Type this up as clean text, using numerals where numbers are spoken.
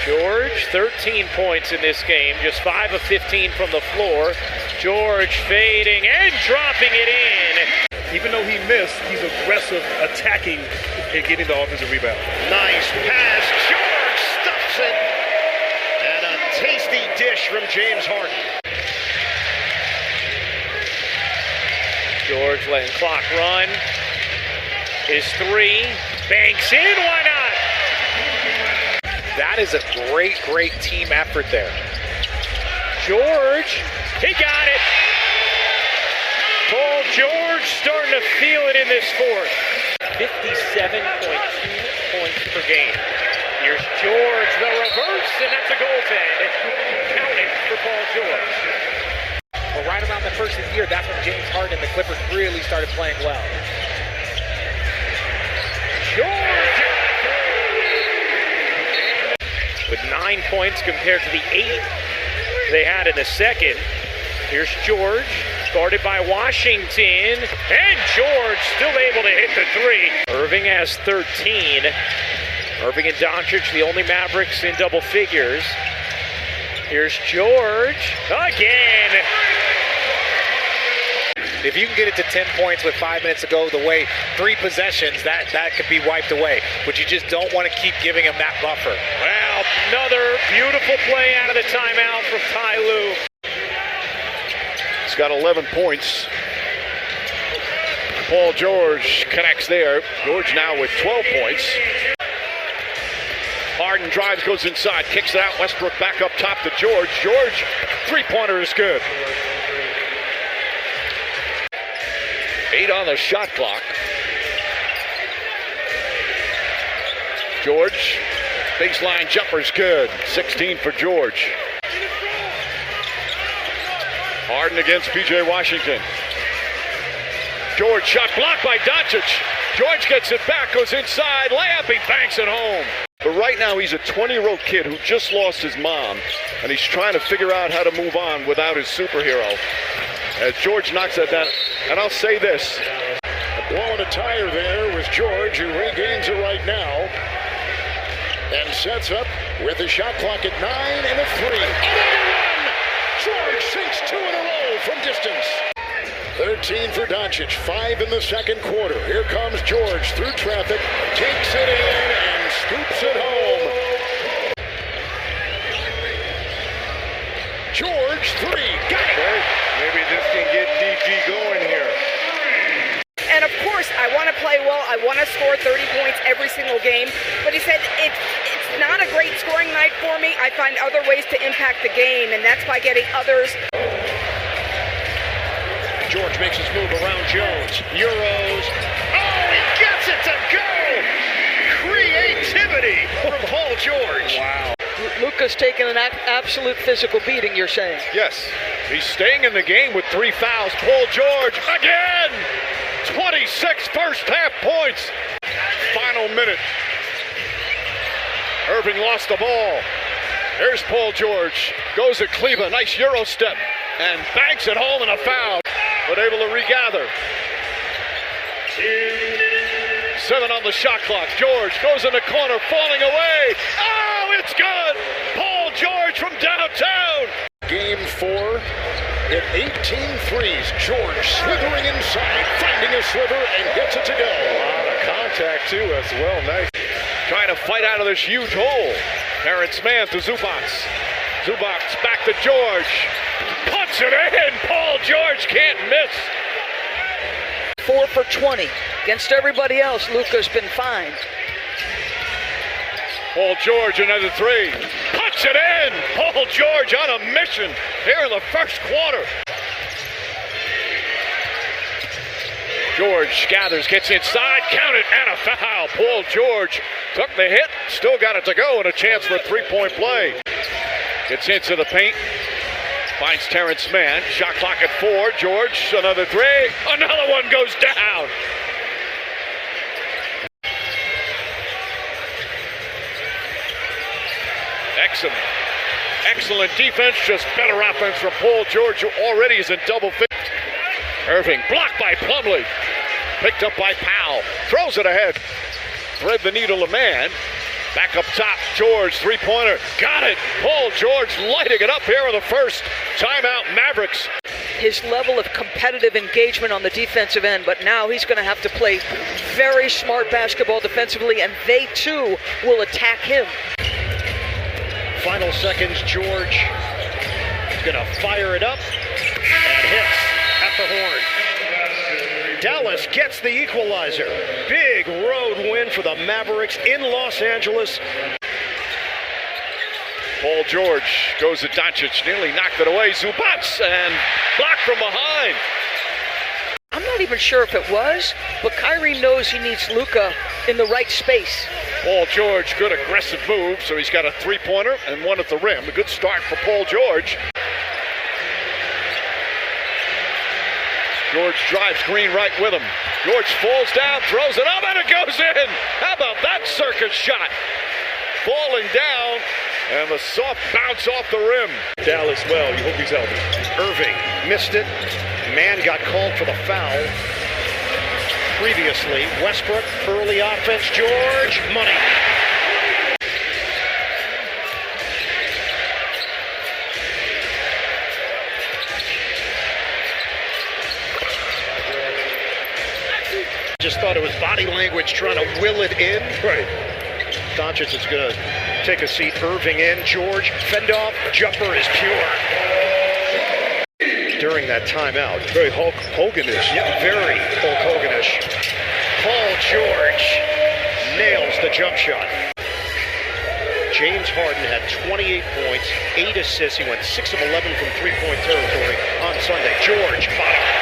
George, 13 points in this game, just 5 of 15 from the floor. George fading and dropping it in. Even though he missed, he's aggressive, attacking, and getting the offensive rebound. Nice pass. George stuffs it. And a tasty dish from James Harden. George letting clock run. His three. Banks in. Why not? That is a great team effort there. George. He got it. Paul George starting to feel it in this fourth. 57.2 points per game. Here's George, the reverse, and that's a goaltend. Count it for Paul George. Well, right around the first of the year, that's when James Harden and the Clippers really started playing well. George with 9 points compared to the 8 they had in the second. Here's George, guarded by Washington, and George still able to hit the three. Irving has 13. Irving and Doncic, the only Mavericks in double figures. Here's George again. If you can get it to 10 points with 5 minutes to go, the way 3 possessions, that could be wiped away. But you just don't want to keep giving him that buffer. Well, another beautiful play out of the timeout from Ty Lue. He's got 11 points. Paul George connects there. George now with 12 points. Harden drives, goes inside, kicks it out. Westbrook back up top to George. George, three-pointer is good. 8 on the shot clock. George, baseline jumper's good. 16 for George. Harden against P.J. Washington. George shot blocked by Doncic. George gets it back, goes inside, layup, he banks it home. But right now he's a 20-year-old kid who just lost his mom, and he's trying to figure out how to move on without his superhero. As George knocks that down, and I'll say this. Blowing a tire there was George, who regains it right now. And sets up with the shot clock at 9 and a 3. Another one! George sinks 2 in a row from distance. 13 for Doncic, 5 in the second quarter. Here comes George through traffic, takes it in and scoops it home. George, 3, got it! Maybe this can get DG going here. And of course, I want to play well. I want to score 30 points every single game. But he said it's not a great scoring night for me. I find other ways to impact the game, and that's by getting others. George makes his move around Jones. Euros. Oh, he gets it to go! Creativity from Paul George. Wow. Luka's taking an absolute physical beating, you're saying? Yes. He's staying in the game with 3 fouls. Paul George again! 26 first half points. Final minute. Irving lost the ball. There's Paul George. Goes at Cleveland. Nice Euro step. And banks it home in a foul. But able to regather. 7 on the shot clock. George goes in the corner, falling away. Oh, it's good! Paul George from downtown. Game 4. At 18 threes, George slithering inside, finding a sliver, and gets it to go. A lot of contact, too, as well. Nice. Trying to fight out of this huge hole. Terrence Mann to Zubac. Zubac back to George. Puts it in. Paul George can't miss. 4 for 20. Against everybody else, Luka's been fine. Paul George, another 3. Puts it in. Paul George on a mission here in the first quarter. George gathers, gets inside, count it, and a foul. Paul George took the hit, still got it to go, and a chance for a 3-point play. Gets into the paint, finds Terrence Mann. Shot clock at 4. George, another 3. Another one goes down. Excellent defense, just better offense from Paul George, who already is in double figures. Irving blocked by Plumlee. Picked up by Powell. Throws it ahead. Thread the needle to Mann. Back up top, George, three-pointer, got it. Paul George lighting it up here in the first. Timeout, Mavericks. His level of competitive engagement on the defensive end, but now he's going to have to play very smart basketball defensively, and they too will attack him. Final seconds, George is going to fire it up and hits at the horn. Dallas gets the equalizer. Big road win for the Mavericks in Los Angeles. Paul George goes to Doncic, nearly knocked it away. Zubats and blocked from behind. I'm not even sure if it was, but Kyrie knows he needs Luka in the right space. Paul George, good aggressive move, so he's got a three-pointer and one at the rim. A good start for Paul George. George drives Green right with him. George falls down, throws it up, and it goes in. How about that circus shot? Falling down, and the soft bounce off the rim. Dallas, well, you hope he's healthy. Irving missed it. Man got called for the foul. Previously, Westbrook, early offense, George, money. Just thought it was body language trying to will it in. Right. Doncic is going to take a seat. Irving in. George, fend off. Jumper is pure. During that timeout. Very Hulk Hogan-ish. Yeah, very Hulk Hogan-ish. Paul George nails the jump shot. James Harden had 28 points, 8 assists. He went 6 of 11 from three-point territory on Sunday. George, bottom.